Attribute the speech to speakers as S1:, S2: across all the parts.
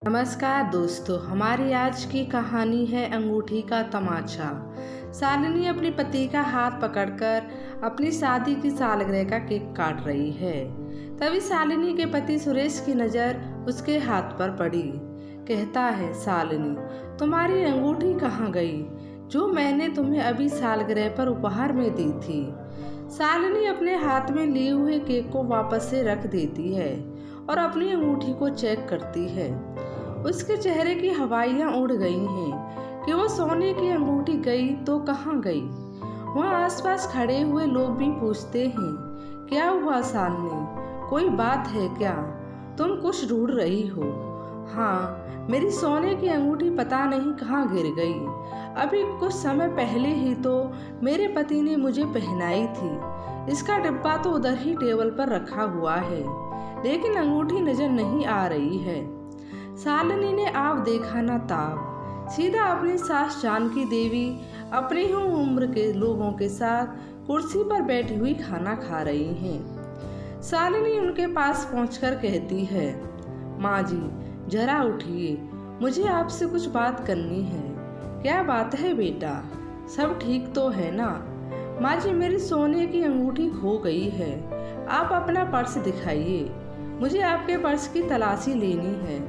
S1: नमस्कार दोस्तों, हमारी आज की कहानी है अंगूठी का तमाचा। शालिनी अपने पति का हाथ पकड़कर अपनी शादी की सालगिरह का केक काट रही है। तभी शालिनी के पति सुरेश की नज़र उसके हाथ पर पड़ी। कहता है, शालिनी, तुम्हारी अंगूठी कहाँ गई जो मैंने तुम्हें अभी सालगिरह पर उपहार में दी थी। शालिनी अपने हाथ में लिए हुए केक को वापस से रख देती है और अपनी अंगूठी को चेक करती है। उसके चेहरे की हवाइयाँ उड़ गई हैं कि वो सोने की अंगूठी गई तो कहाँ गई। वहाँ आसपास खड़े हुए लोग भी पूछते हैं, क्या हुआ शालिनी, कोई बात है क्या? तुम कुछ ढूंढ रही हो? हाँ, मेरी सोने की अंगूठी पता नहीं कहाँ गिर गई। अभी कुछ समय पहले ही तो मेरे पति ने मुझे पहनाई थी। इसका डिब्बा तो उधर ही टेबल पर रखा हुआ है, लेकिन अंगूठी नजर नहीं आ रही है। शालिनी ने आप देखा ना ताप, सीधा अपनी सास जानकी देवी अपनी ही उम्र के लोगों के साथ कुर्सी पर बैठी हुई खाना खा रही हैं। शालिनी उनके पास पहुंचकर कहती है, माँ जी, जरा उठिए, मुझे आपसे कुछ बात करनी है। क्या बात है बेटा, सब ठीक तो है ना? माँ जी, मेरी सोने की अंगूठी खो गई है। आप अपना पर्स दिखाइए, मुझे आपके पर्स की तलाशी लेनी है।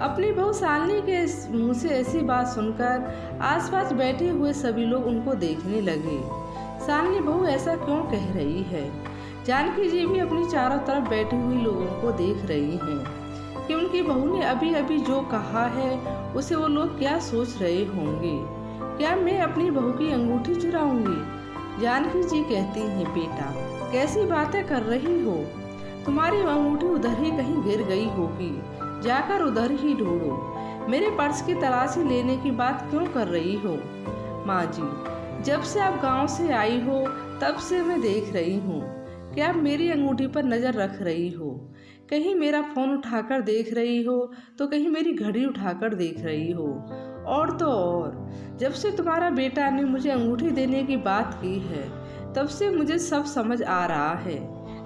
S1: अपनी बहू शालिनी के मुंह से ऐसी बात सुनकर आसपास बैठे हुए सभी लोग उनको देखने लगे। शालिनी बहू ऐसा क्यों कह रही है? जानकी जी भी अपनी चारों तरफ बैठे हुए लोगों को देख रही हैं कि उनकी बहू ने अभी अभी जो कहा है उसे वो लोग क्या सोच रहे होंगे। क्या मैं अपनी बहू की अंगूठी चुराऊंगी? जानकी जी कहती हैं, बेटा, कैसी बातें कर रही हो? तुम्हारी अंगूठी उधर ही कहीं गिर गई होगी, जाकर उधर ही ढूंढो। मेरे पर्स की तलाशी लेने की बात क्यों कर रही हो? माँ जी, जब से आप गांव से आई हो तब से मैं देख रही हूँ कि आप मेरी अंगूठी पर नज़र रख रही हो। कहीं मेरा फ़ोन उठाकर देख रही हो तो कहीं मेरी घड़ी उठाकर देख रही हो। और तो और, जब से तुम्हारा बेटा ने मुझे अंगूठी देने की बात की है तब से मुझे सब समझ आ रहा है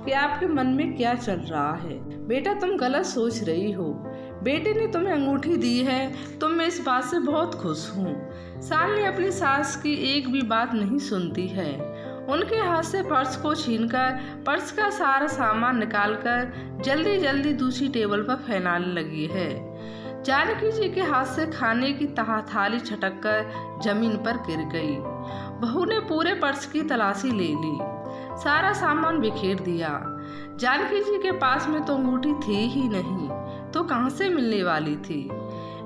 S1: कि आपके मन में क्या चल रहा है। बेटा, तुम गलत सोच रही हो। बेटे ने तुम्हें अंगूठी दी है तो मैं इस बात से बहुत खुश हूँ। शालिनी अपनी सास की एक भी बात नहीं सुनती है। उनके हाथ से पर्स को छीनकर पर्स का सारा सामान निकालकर जल्दी जल्दी दूसरी टेबल पर फैलाने लगी है। जानकी जी के हाथ से खाने की थाली छटक कर जमीन पर गिर गई। बहू ने पूरे पर्स की तलाशी ले ली, सारा सामान बिखेर दिया। जानकी जी के पास में तो अंगूठी थी ही नहीं, तो कहाँ से मिलने वाली थी।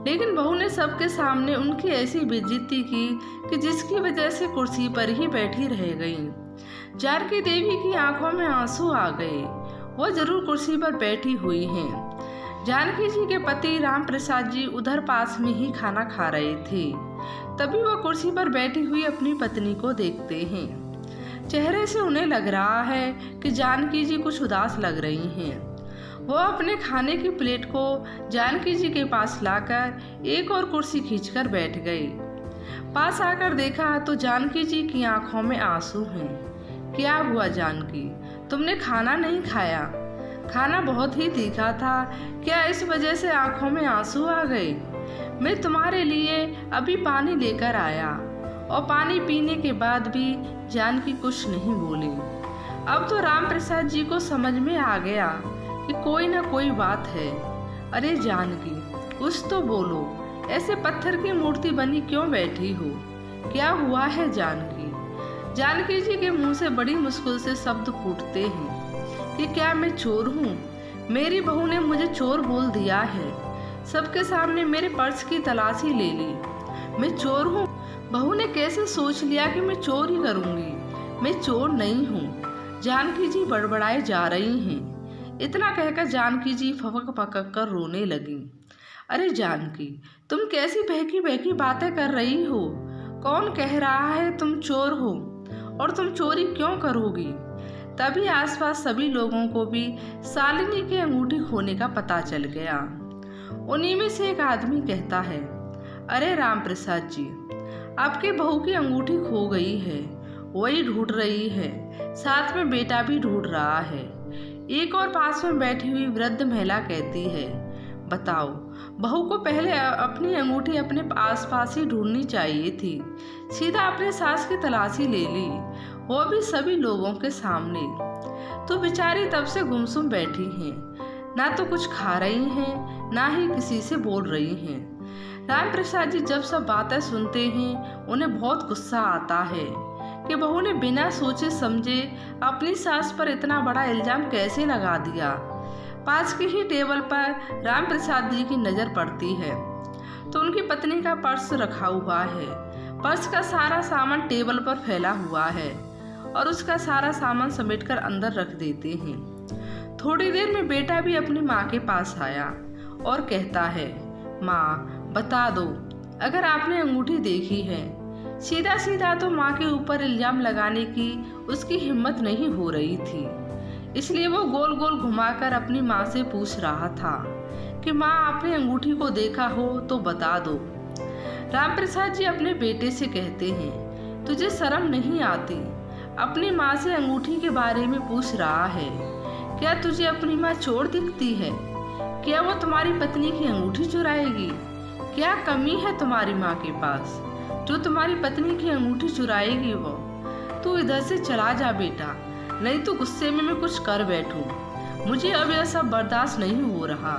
S1: लेकिन बहू ने सबके सामने उनकी ऐसी बेइज्जती की कि जिसकी वजह से कुर्सी पर ही बैठी रह गई। जानकी देवी की आंखों में आंसू आ गए। वो जरूर कुर्सी पर बैठी हुई हैं। जानकी जी के पति राम प्रसाद जी उधर पास में ही खाना खा रहे थे। तभी वो कुर्सी पर बैठी हुई अपनी पत्नी को देखते हैं। चेहरे से उन्हें लग रहा है कि जानकी जी कुछ उदास लग रही हैं। वो अपने खाने की प्लेट को जानकी जी के पास लाकर एक और कुर्सी खींचकर बैठ गई। पास आकर देखा तो जानकी जी की आंखों में आंसू हैं। क्या हुआ जानकी, तुमने खाना नहीं खाया? खाना बहुत ही तीखा था, क्या इस वजह से आंखों में आंसू आ गए? मैं तुम्हारे लिए अभी पानी लेकर आया। और पानी पीने के बाद भी जानकी कुछ नहीं बोली। अब तो राम प्रसाद जी को समझ में आ गया कि कोई ना कोई बात है। अरे जानकी, कुछ तो बोलो, ऐसे पत्थर की मूर्ति बनी क्यों बैठी हो? क्या हुआ है जानकी? जानकी जी के मुंह से बड़ी मुश्किल से शब्द फूटते हैं कि क्या मैं चोर हूँ? मेरी बहू ने मुझे चोर बोल दिया है। सबके सामने मेरे पर्स की तलाशी ले ली। मैं चोर हूँ? बहू ने कैसे सोच लिया कि मैं चोर ही करूँगी? मैं चोर नहीं हूँ। जानकी जी बड़बड़ाए जा रही हैं। इतना कहकर जानकी जी फपक पकक कर रोने लगी। अरे जानकी, तुम कैसी बहकी बहकी बातें कर रही हो? कौन कह रहा है तुम चोर हो? और तुम चोरी क्यों करोगी? तभी आसपास सभी लोगों को भी शालिनी की अंगूठी खोने का पता चल गया। उन्हीं में से एक आदमी कहता है, अरे राम प्रसाद जी, आपकी बहू की अंगूठी खो गई है, वही ढूंढ रही है, साथ में बेटा भी ढूंढ रहा है। एक और पास में बैठी हुई वृद्ध महिला कहती है, बताओ, बहू को पहले अपनी अंगूठी अपने आसपास ही ढूंढनी चाहिए थी। सीधा अपने सास की तलाशी ले ली, वो भी सभी लोगों के सामने। तो बेचारी तब से गुमसुम बैठी हैं, ना तो कुछ खा रही हैं, ना ही किसी से बोल रही हैं। राम प्रसाद जी जब सब बातें सुनते हैं उन्हें बहुत गुस्सा आता है कि बहू ने बिना सोचे समझे अपनी सास पर इतना बड़ा इल्जाम कैसे लगा दिया। पास की ही टेबल पर राम प्रसाद जी की नज़र पड़ती है तो उनकी पत्नी का पर्स रखा हुआ है। पर्स का सारा सामान टेबल पर फैला हुआ है और उसका सारा सामान समेटकर अंदर रख देते हैं। थोड़ी देर में बेटा भी अपनी माँ के पास आया और कहता है, माँ बता दो, अगर आपने अंगूठी देखी है। सीधा सीधा तो माँ के ऊपर इल्जाम लगाने की उसकी हिम्मत नहीं हो रही थी, इसलिए वो गोल गोल घुमाकर अपनी माँ से पूछ रहा था कि माँ आपने अंगूठी को देखा हो तो बता दो। राम प्रसाद जी अपने बेटे से कहते हैं, तुझे शर्म नहीं आती? अपनी माँ से अंगूठी के बारे में पूछ रहा है। क्या तुझे अपनी माँ चोर दिखती है? क्या वो तुम्हारी पत्नी की अंगूठी चुराएगी? क्या कमी है तुम्हारी माँ के पास जो तुम्हारी पत्नी की अंगूठी चुराएगी? वो तू इधर से चला जा बेटा, नहीं तो गुस्से में मैं कुछ कर बैठूं। मुझे अब यह सब बर्दाश्त नहीं हो रहा।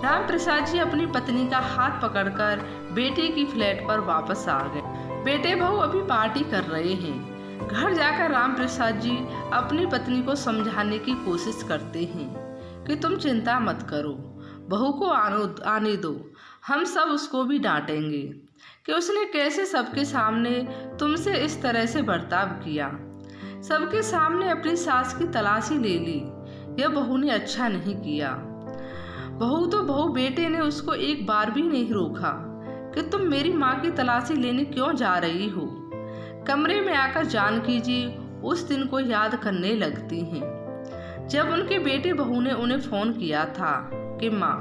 S1: राम प्रसाद जी अपनी पत्नी का हाथ पकड़कर बेटे की फ्लैट पर वापस आ गए। बेटे बहू अभी पार्टी कर रहे हैं। घर जाकर राम प्रसाद जी अपनी पत्नी को समझाने की कोशिश करते हैं कि तुम चिंता मत करो, बहू को आने दो, हम सब उसको भी डांटेंगे कि उसने कैसे सबके सामने तुमसे इस तरह से बर्ताव किया। सबके सामने अपनी सास की तलाशी ले ली, यह बहू ने अच्छा नहीं किया। बहू तो बहू, बेटे ने उसको एक बार भी नहीं रोका कि तुम मेरी माँ की तलाशी लेने क्यों जा रही हो। कमरे में आकर जानकी जी उस दिन को याद करने लगती हैं जब उनके बेटे बहू ने उन्हें फ़ोन किया था कि माँ,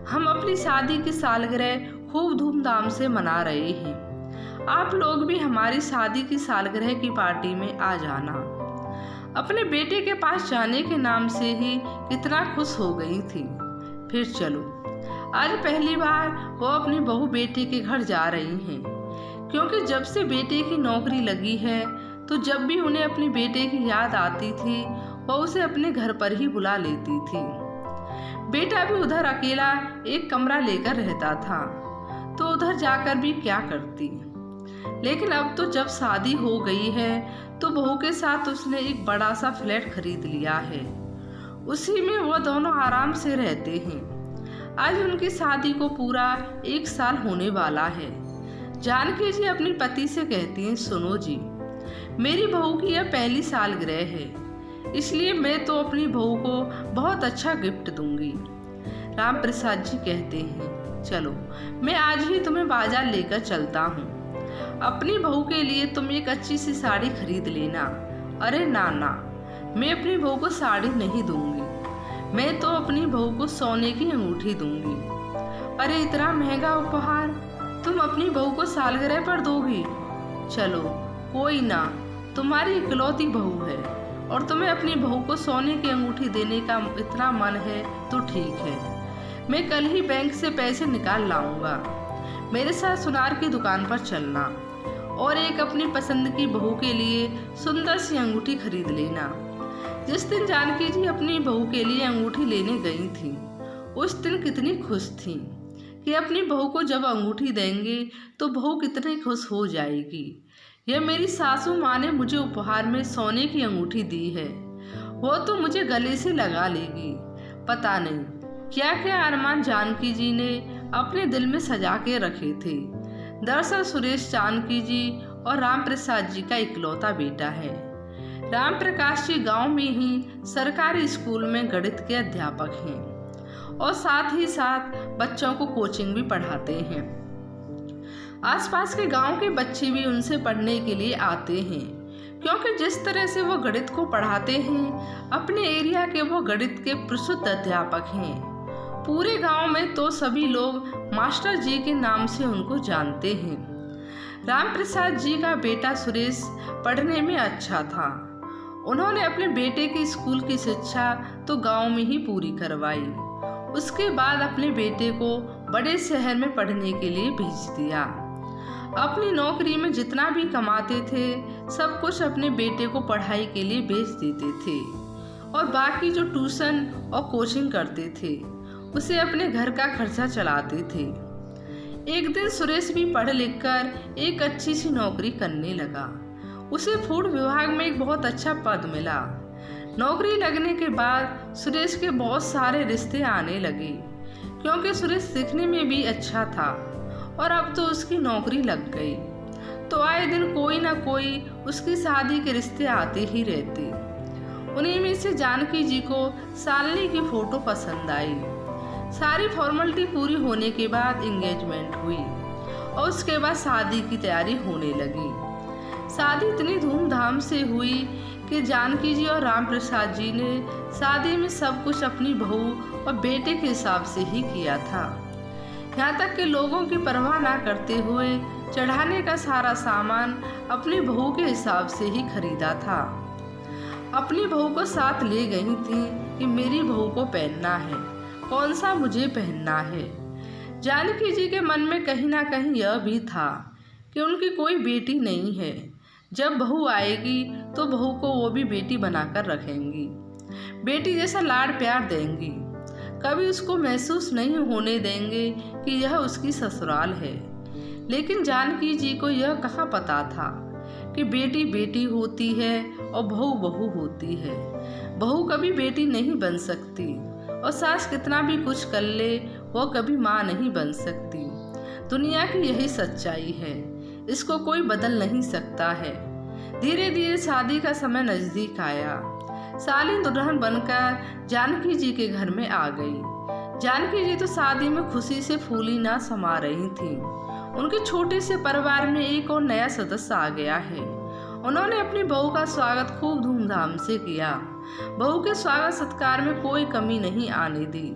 S1: हम अपनी शादी की सालगिरह खूब धूमधाम से मना रहे हैं, आप लोग भी हमारी शादी की सालगिरह की पार्टी में आ जाना। अपने बेटे के पास जाने के नाम से ही कितना खुश हो गई थी। फिर चलो, आज पहली बार वो अपनी बहू बेटे के घर जा रही हैं, क्योंकि जब से बेटे की नौकरी लगी है तो जब भी उन्हें अपने बेटे की याद आती थी वह उसे अपने घर पर ही बुला लेती थी। बेटा भी उधर अकेला एक कमरा लेकर रहता था तो उधर जाकर भी क्या करती। लेकिन अब तो जब शादी हो गई है तो बहू के साथ उसने एक बड़ा सा फ्लैट खरीद लिया है, उसी में वो दोनों आराम से रहते हैं। आज उनकी शादी को पूरा 1 साल होने वाला है। जानकी जी अपनी पति से कहती हैं, सुनो जी, मेरी बहू की यह पहली सालगिरह है, इसलिए मैं तो अपनी बहू को बहुत अच्छा गिफ्ट दूंगी। राम प्रसाद जी कहते हैं, चलो मैं आज ही तुम्हें बाजार लेकर चलता हूँ, अपनी बहू के लिए तुम एक अच्छी सी साड़ी खरीद लेना। अरे ना ना, मैं अपनी बहू को साड़ी नहीं दूंगी, मैं तो अपनी बहू को सोने की अंगूठी दूंगी। अरे इतना महंगा उपहार तुम अपनी बहू को सालगिरह पर दोगी? चलो कोई ना, तुम्हारी इकलौती बहू है और तुम्हें अपनी बहू को सोने की अंगूठी देने का इतना मन है तो ठीक है, मैं कल ही बैंक से पैसे निकाल लाऊंगा। मेरे साथ सुनार की दुकान पर चलना और एक अपनी पसंद की बहू के लिए सुंदर सी अंगूठी खरीद लेना। जिस दिन जानकी जी अपनी बहू के लिए अंगूठी लेने गई थी उस दिन कितनी खुश थी कि अपनी बहू को जब अंगूठी देंगे तो बहू कितनी खुश हो जाएगी। यह मेरी सासू माँ ने मुझे उपहार में सोने की अंगूठी दी है, वो तो मुझे गले से लगा लेगी। पता नहीं क्या क्या अरमान जानकी जी ने अपने दिल में सजा के रखे थे। दरअसल सुरेश जानकी जी और राम प्रसाद जी का इकलौता बेटा है। राम प्रकाश जी गांव में ही सरकारी स्कूल में गणित के अध्यापक हैं और साथ ही साथ बच्चों को कोचिंग भी पढ़ाते हैं। आसपास के गांव के बच्चे भी उनसे पढ़ने के लिए आते हैं, क्योंकि जिस तरह से वो गणित को पढ़ाते हैं, अपने एरिया के वो गणित के प्रसिद्ध अध्यापक हैं। पूरे गांव में तो सभी लोग मास्टर जी के नाम से उनको जानते हैं। राम प्रसाद जी का बेटा सुरेश पढ़ने में अच्छा था। उन्होंने अपने बेटे की स्कूल की शिक्षा तो गांव में ही पूरी करवाई। उसके बाद अपने बेटे को बड़े शहर में पढ़ने के लिए भेज दिया। अपनी नौकरी में जितना भी कमाते थे सब कुछ अपने बेटे को पढ़ाई के लिए भेज देते थे और बाकी जो ट्यूशन और कोचिंग करते थे उसे अपने घर का खर्चा चलाते थे। एक दिन सुरेश भी पढ़ लिख कर एक अच्छी सी नौकरी करने लगा। उसे फूड विभाग में एक बहुत अच्छा पद मिला। नौकरी लगने के बाद सुरेश के बहुत सारे रिश्ते आने लगे क्योंकि सुरेश दिखने में भी अच्छा था और अब तो उसकी नौकरी लग गई तो आए दिन कोई ना कोई उसकी शादी के रिश्ते आते ही रहते। उन्हीं में से जानकी जी को शालिनी की फोटो पसंद आई। सारी फॉर्मेलिटी पूरी होने के बाद एंगेजमेंट हुई और उसके बाद शादी की तैयारी होने लगी। शादी इतनी धूमधाम से हुई कि जानकी जी और राम प्रसाद जी ने शादी में सब कुछ अपनी बहू और बेटे के हिसाब से ही किया था। यहाँ तक कि लोगों की परवाह ना करते हुए चढ़ाने का सारा सामान अपनी बहू के हिसाब से ही खरीदा था। अपनी बहू को साथ ले गई थी कि मेरी बहू को पहनना है, कौन सा मुझे पहनना है। जानकी जी के मन में कहीं ना कहीं यह भी था कि उनकी कोई बेटी नहीं है। जब बहू आएगी तो बहू को वो भी बेटी बनाकर रखेंगी, बेटी जैसा लाड प्यार देंगी। कभी उसको महसूस नहीं होने देंगे कि यह उसकी ससुराल है। लेकिन जानकी जी को यह कहाँ पता था कि बेटी बेटी होती है और बहू बहू होती है। बहू कभी बेटी नहीं बन सकती और सास कितना भी कुछ कर ले वो कभी माँ नहीं बन सकती। दुनिया की यही सच्चाई है, इसको कोई बदल नहीं सकता है। धीरे धीरे शादी का समय नजदीक आया। शालिनी दुल्हन बनकर जानकी जी के घर में आ गई। जानकी जी तो शादी में खुशी से फूली ना समा रही थी। उनके छोटे से परिवार में एक और नया सदस्य आ गया है। उन्होंने अपनी बहू का स्वागत खूब धूमधाम से किया। बहू के स्वागत सत्कार में कोई कमी नहीं आने दी।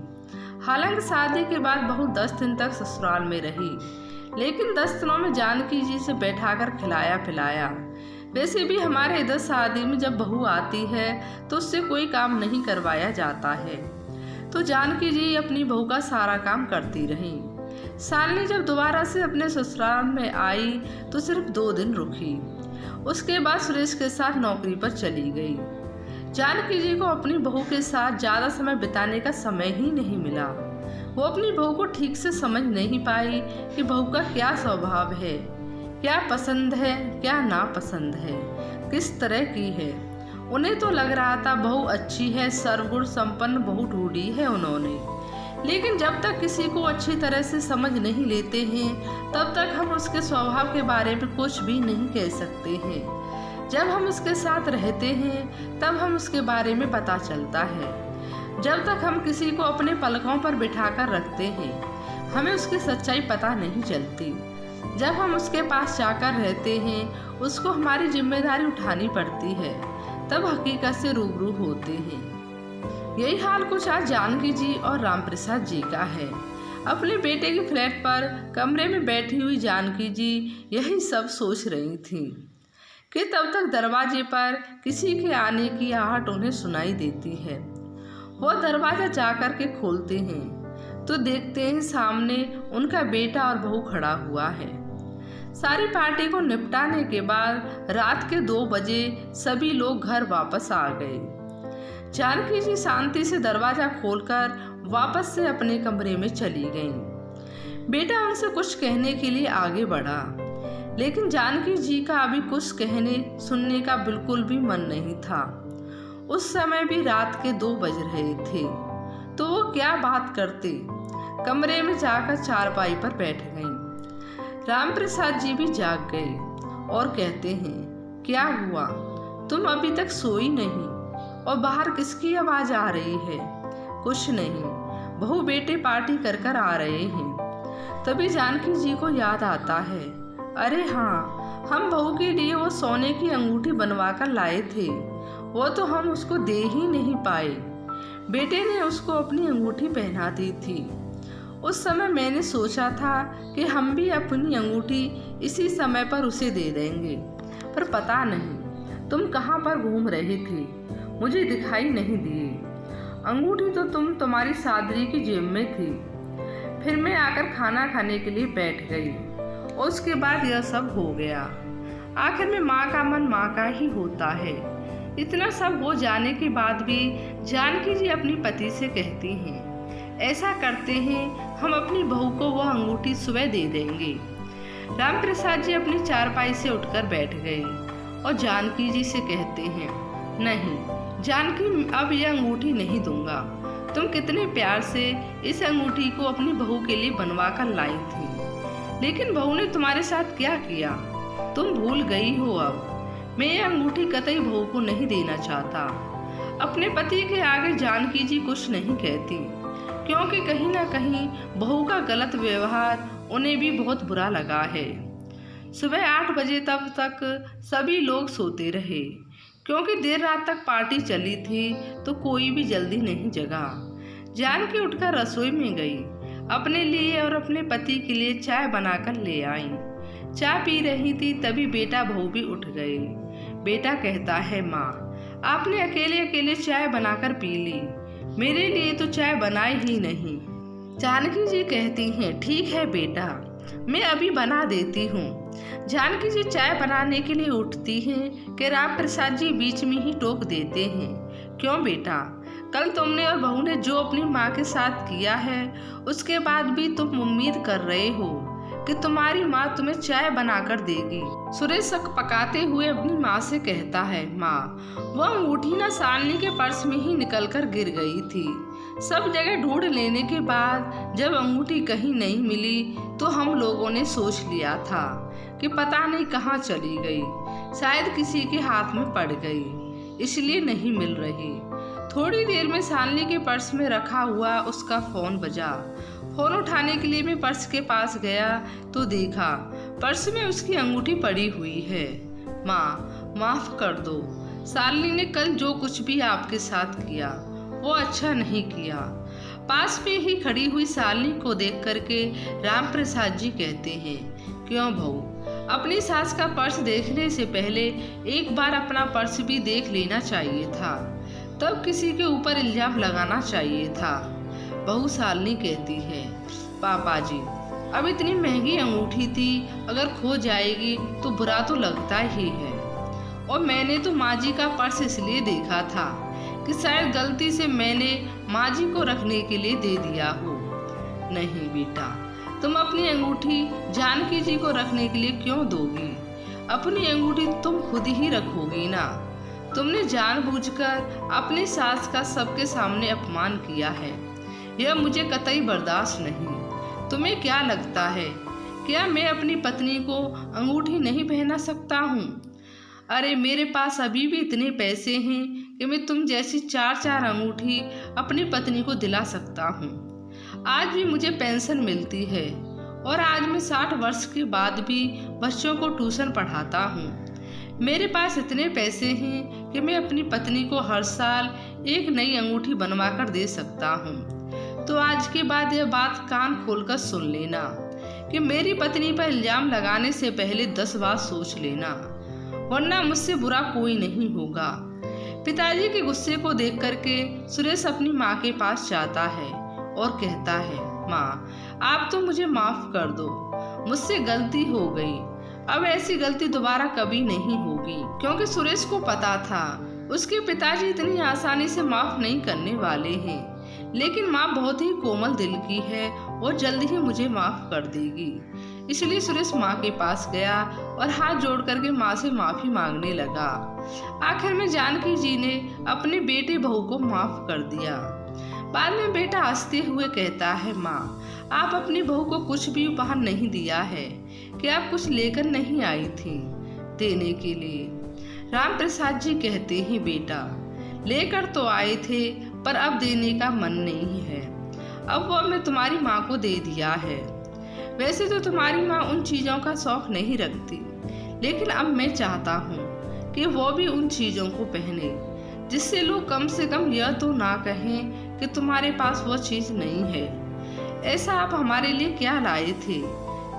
S1: हालांकि शादी के बाद बहू 10 दिन तक ससुराल में रही, लेकिन 10 दिनों में जानकी जी से बैठाकर खिलाया पिलाया। वैसे भी हमारे इधर शादी में जब बहू आती है तो उससे कोई काम नहीं करवाया जाता है, तो जानकी जी अपनी बहू का सारा काम करती रही। शालिनी जब दोबारा से अपने ससुराल में आई तो सिर्फ 2 दिन रुकी। उसके बाद सुरेश के साथ नौकरी पर चली गई। जानकी जी को अपनी बहू के साथ ज़्यादा समय बिताने का समय ही नहीं मिला। वो अपनी बहू को ठीक से समझ नहीं पाई कि बहू का क्या स्वभाव है, क्या पसंद है, क्या नापसंद है, किस तरह की है। उन्हें तो लग रहा था बहू अच्छी है, सर्वगुण संपन्न बहू ढूंढी है उन्होंने। लेकिन जब तक किसी को अच्छी तरह से समझ नहीं लेते हैं तब तक हम उसके स्वभाव के बारे में कुछ भी नहीं कह सकते हैं। जब हम उसके साथ रहते हैं तब हम उसके बारे में पता चलता है। जब तक हम किसी को अपने पलकों पर बिठाकर रखते हैं हमें उसकी सच्चाई पता नहीं चलती। जब हम उसके पास जाकर रहते हैं, उसको हमारी जिम्मेदारी उठानी पड़ती है, तब हकीकत से रूबरू होते हैं। यही हाल कुछ आज जानकी जी और राम प्रसाद जी का है। अपने बेटे के फ्लैट पर कमरे में बैठी हुई जानकी जी यही सब सोच रही थी कि तब तक दरवाजे पर किसी के आने की आहट उन्हें सुनाई देती है। वो दरवाज़ा जाकर के खोलते हैं तो देखते हैं सामने उनका बेटा और बहू खड़ा हुआ है। सारी पार्टी को निपटाने के बाद रात के 2 बजे सभी लोग घर वापस आ गए। जानकी जी शांति से दरवाज़ा खोलकर वापस से अपने कमरे में चली गईं। बेटा उनसे कुछ कहने के लिए आगे बढ़ा, लेकिन जानकी जी का अभी कुछ कहने सुनने का बिल्कुल भी मन नहीं था। उस समय भी रात के 2 बज रहे थे, तो वो क्या बात करते। कमरे में जाकर चारपाई पर बैठ गईं। राम प्रसाद जी भी जाग गए और कहते हैं, क्या हुआ, तुम अभी तक सोई नहीं और बाहर किसकी आवाज़ आ रही है? कुछ नहीं, बहू बेटे पार्टी कर कर आ रहे हैं। तभी जानकी जी को याद आता है, अरे हाँ, हम बहू के लिए वो सोने की अंगूठी बनवा कर लाए थे, वो तो हम उसको दे ही नहीं पाए। बेटे ने उसको अपनी अंगूठी पहना दी थी। उस समय मैंने सोचा था कि हम भी अपनी अंगूठी इसी समय पर उसे दे देंगे, पर पता नहीं तुम कहाँ पर घूम रहे थे, मुझे दिखाई नहीं दिए। अंगूठी तो तुम्हारी सादरी की जेब में थी। फिर मैं आकर खाना खाने के लिए बैठ गई और उसके बाद यह सब हो गया। आखिर में माँ का मन माँ का ही होता है। इतना सब हो जाने के बाद भी जानकी जी अपने पति से कहती हैं, ऐसा करते हैं हम अपनी बहू को वो अंगूठी सुबह दे देंगे। राम प्रसाद जी अपनी चारपाई से उठकर बैठ गए और जानकी जी से कहते हैं, नहीं जानकी, अब यह अंगूठी नहीं दूंगा। तुम कितने प्यार से इस अंगूठी को अपनी बहू के लिए बनवा कर लाई थी, लेकिन बहू ने तुम्हारे साथ क्या किया तुम भूल गई हो। अब मैं ये अंगूठी कतई बहू को नहीं देना चाहता। अपने पति के आगे जानकी जी कुछ नहीं कहती, क्योंकि कहीं ना कहीं बहू का गलत व्यवहार उन्हें भी बहुत बुरा लगा है। सुबह 8 बजे तक सभी लोग सोते रहे, क्योंकि देर रात तक पार्टी चली थी तो कोई भी जल्दी नहीं जगा। जानकी उठकर रसोई में गई, अपने लिए और अपने पति के लिए चाय बनाकर ले आई। चाय पी रही थी तभी बेटा बहू भी उठ गए। बेटा कहता है, माँ आपने अकेले अकेले चाय बनाकर पी ली, मेरे लिए तो चाय बनाई ही नहीं। जानकी जी कहती हैं, ठीक है बेटा, मैं अभी बना देती हूँ। जानकी जी चाय बनाने के लिए उठती हैं कि राम प्रसाद जी बीच में ही टोक देते हैं, क्यों बेटा, कल तुमने और बहू ने जो अपनी माँ के साथ किया है उसके बाद भी तुम उम्मीद कर रहे हो कि तुम्हारी माँ तुम्हें चाय बनाकर देगी। सुरेश शक पकाते हुए अपनी माँ से कहता है, माँ वो अंगूठी ना शालिनी के पर्स में ही निकलकर गिर गई थी। सब जगह ढूंढ लेने के बाद जब अंगूठी कहीं नहीं मिली तो हम लोगों ने सोच लिया था कि पता नहीं कहाँ चली गई, शायद किसी के हाथ में पड़ गई, इसलिए नहीं मिल रही। थोड़ी देर में शालिनी के पर्स में रखा हुआ उसका फोन बजा। फोन उठाने के लिए मैं पर्स के पास गया तो देखा पर्स में उसकी अंगूठी पड़ी हुई है। माँ माफ कर दो, शालिनी ने कल जो कुछ भी आपके साथ किया वो अच्छा नहीं किया। पास में ही खड़ी हुई शालिनी को देख करके राम प्रसाद जी कहते हैं, क्यों बहू, अपनी सास का पर्स देखने से पहले एक बार अपना पर्स भी देख लेना चाहिए था, तब किसी के ऊपर इल्जाम लगाना चाहिए था। बहू शालिनी कहती है, पापा जी अब इतनी महंगी अंगूठी थी, अगर खो जाएगी तो बुरा तो लगता ही है, और मैंने तो माँ जी का पर्स इसलिए देखा था कि शायद गलती से मैंने माँ जी को रखने के लिए दे दिया हो। नहीं बेटा, तुम अपनी अंगूठी जानकी जी को रखने के लिए क्यों दोगी? अपनी अंगूठी तुम खुद ही रखोगी ना। तुमने जानबूझकर अपनी सास का सबके सामने अपमान किया है, यह मुझे कतई बर्दाश्त नहीं। तुम्हें क्या लगता है, क्या मैं अपनी पत्नी को अंगूठी नहीं पहना सकता हूँ? अरे मेरे पास अभी भी इतने पैसे हैं कि मैं तुम जैसी 4-4 अंगूठी अपनी पत्नी को दिला सकता हूँ। आज भी मुझे पेंशन मिलती है और आज मैं 60 वर्ष के बाद भी बच्चों को ट्यूशन पढ़ाता हूँ। मेरे पास इतने पैसे हैं कि मैं अपनी पत्नी को हर साल एक नई अंगूठी बनवा कर दे सकता हूँ। तो आज के बाद यह बात कान खोलकर सुन लेना कि मेरी पत्नी पर इल्जाम लगाने से पहले 10 बार सोच लेना, वरना मुझसे बुरा कोई नहीं होगा। पिताजी के गुस्से को देख करके सुरेश अपनी माँ के पास जाता है और कहता है, माँ आप तो मुझे माफ कर दो, मुझसे गलती हो गई, अब ऐसी गलती दोबारा कभी नहीं होगी। क्योंकि सुरेश को पता था उसके पिताजी इतनी आसानी से माफ नहीं करने वाले हैं, लेकिन माँ बहुत ही कोमल दिल की है और जल्दी ही मुझे माफ कर देगी। इसलिए सुरेश माँ के पास गया और हाथ जोड़ करके माँ से माफी मांगने लगा। आखिर में जानकी जी ने अपने बेटे बहू को माफ कर दिया। बाद में बेटा हंसते हुए कहता है, माँ आप अपनी बहू को कुछ भी उपहार नहीं दिया है, कि आप कुछ लेकर नहीं आई थी देने के लिए? राम प्रसाद जी कहते हैं, बेटा लेकर तो आए थे पर अब देने का मन नहीं है, अब वो मैं तुम्हारी माँ को दे दिया है। वैसे तो तुम्हारी माँ उन चीज़ों का शौक नहीं रखती, लेकिन अब मैं चाहता हूँ कि वो भी उन चीज़ों को पहने जिससे लोग कम से कम यह तो ना कहें कि तुम्हारे पास वो चीज़ नहीं है। ऐसा आप हमारे लिए क्या लाए थे,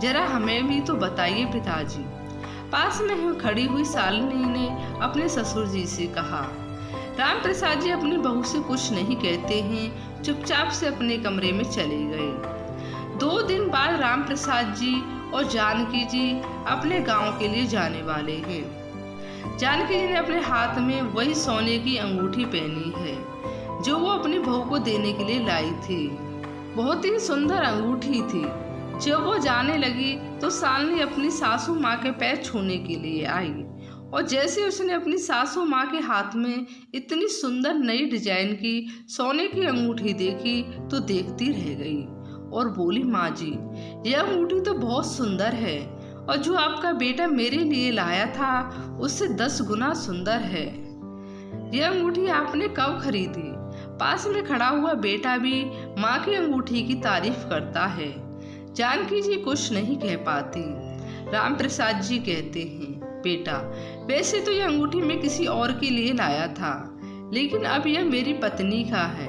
S1: जरा हमें भी तो बताइए पिताजी। पास में खड़ी हुई शालिनी ने अपने ससुर जी से कहा। राम प्रसाद जी अपनी बहू से कुछ नहीं कहते हैं, चुपचाप से अपने कमरे में चले गए। 2 दिन बाद राम प्रसाद जी और जानकी जी अपने गांव के लिए जाने वाले हैं। जानकी जी ने अपने हाथ में वही सोने की अंगूठी पहनी है जो वो अपनी बहू को देने के लिए लाई थी। बहुत ही सुंदर अंगूठी थी। जब वो जाने लगी तो शालिनी अपनी सासू माँ के पैर छूने के लिए आई और जैसे उसने अपनी सासू माँ के हाथ में इतनी सुंदर नई डिजाइन की सोने की अंगूठी देखी तो देखती रह गई और बोली, माँ जी यह अंगूठी तो बहुत सुंदर है और जो आपका बेटा मेरे लिए लाया था उससे 10 गुना सुंदर है। यह अंगूठी आपने कब खरीदी? पास में खड़ा हुआ बेटा भी माँ की अंगूठी की तारीफ करता है। जानकी जी कुछ नहीं कह पाती। राम प्रसाद जी कहते हैं, बेटा वैसे तो यह अंगूठी मैं किसी और के लिए लाया था, लेकिन अब यह मेरी पत्नी का है।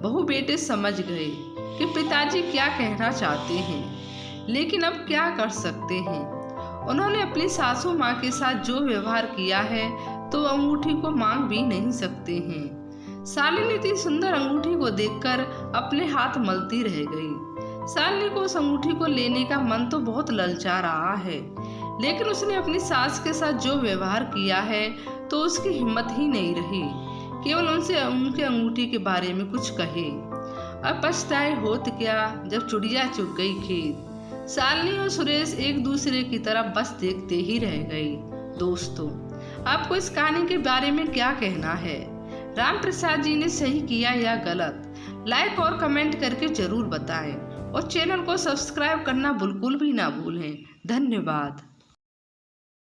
S1: बहू बेटे समझ गए कि पिताजी क्या कहना चाहते हैं, लेकिन अब क्या कर सकते हैं। उन्होंने अपनी सासू माँ के साथ जो व्यवहार किया है तो अंगूठी को मांग भी नहीं सकते हैं। शालिनी इतनी सुंदर अंगूठी को देखकर अपने हाथ मलती रह गई। शालिनी को उस अंगूठी को लेने का मन तो बहुत ललचा रहा है, लेकिन उसने अपनी सास के साथ जो व्यवहार किया है तो उसकी हिम्मत ही नहीं रही केवल उनसे उनके अंगूठी के बारे में कुछ कहे। अब पछताए होत क्या जब चिड़िया चुग गई खेत। शालिनी और सुरेश एक दूसरे की तरफ बस देखते ही रह गए। दोस्तों, आपको इस कहानी के बारे में क्या कहना है? राम प्रसाद जी ने सही किया या गलत? लाइक और कमेंट करके जरूर बताएं और चैनल को सब्सक्राइब करना बिल्कुल भी ना भूलें। धन्यवाद।